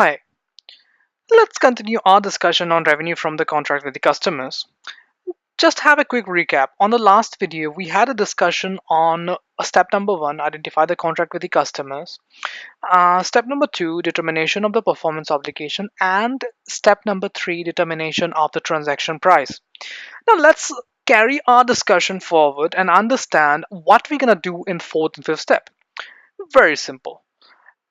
Hi, let's continue our discussion on revenue from the contract with the customers. Just have a quick recap. On the last video, we had a discussion on step number one, identify the contract with the customers. Step number two, determination of the performance obligation. And step number three, determination of the transaction price. Now let's carry our discussion forward and understand what we're going to do in fourth and fifth step. Very simple.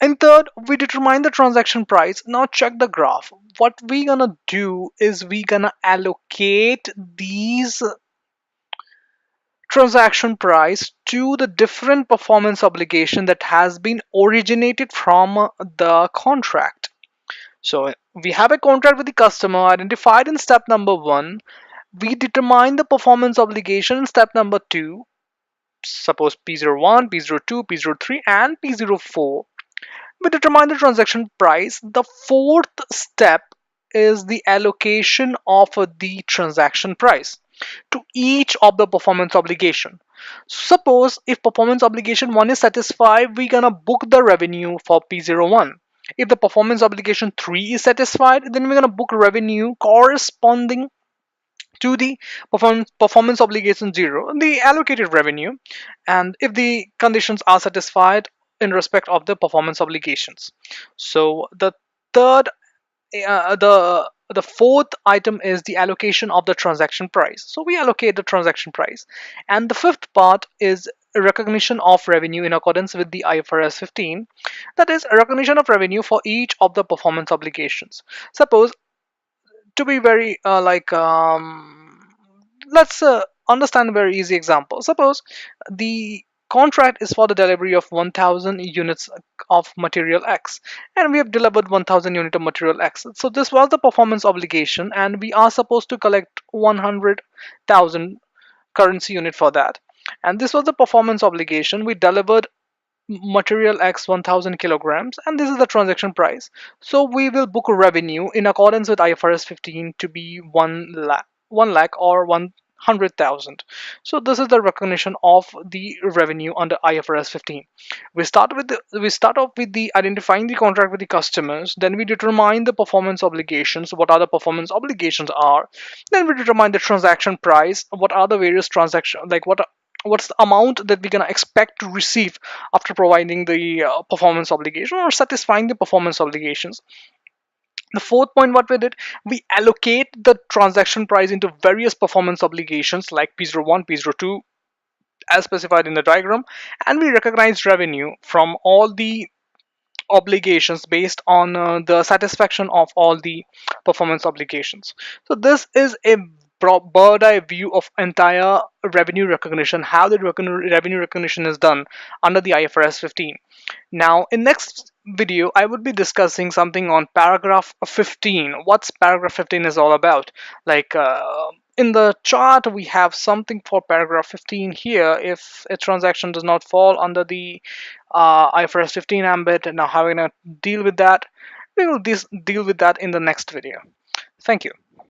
And third, we determine the transaction price. Now check the graph. What we gonna do is we gonna allocate these transaction price to the different performance obligation that has been originated from the contract. So we have a contract with the customer identified in step number one. We determine the performance obligation in step number two. Suppose P01, P02, P03, and P04. We determine the transaction price. The fourth step is the allocation of the transaction price to each of the performance obligation. Suppose if performance obligation 1 is satisfied, we're gonna book the revenue for P01. If the performance obligation 3 is satisfied, then we're gonna book revenue corresponding to the performance obligation 0, the allocated revenue, and if the conditions are satisfied in respect of the performance obligations. So the third the fourth item is the allocation of the transaction price. So we allocate the transaction price. And the fifth part is recognition of revenue in accordance with the IFRS 15. That is recognition of revenue for each of the performance obligations. Suppose, to be very let's understand a very easy example. Suppose the contract is for the delivery of 1000 units of material X, and we have delivered 1000 unit of material X. So this was the performance obligation, and we are supposed to collect 100,000 currency unit for that. And this was the performance obligation. We delivered material X 1000 kilograms, and this is the transaction price. So we will book revenue in accordance with IFRS 15 to be 1 lakh or 100,000. So this is the recognition of the revenue under IFRS 15. We start off with the identifying the contract with the customers. Then we determine the performance obligations. What are the performance obligations are? Then we determine the transaction price. What are the various transactions, like what's the amount that we're gonna expect to receive after providing the performance obligation or satisfying the performance obligations. The fourth point, what we did, we allocate the transaction price into various performance obligations like P01, P02, as specified in the diagram, and we recognize revenue from all the obligations based on the satisfaction of all the performance obligations. So this is a bird eye view of entire revenue recognition, how the revenue recognition is done under the IFRS 15. Now in next video I would be discussing something on paragraph 15. What's paragraph 15 is all about. In the chart we have something for paragraph 15 here. If a transaction does not fall under the IFRS 15 ambit, now how are we going to deal with that? We will deal with that in the next video. Thank you.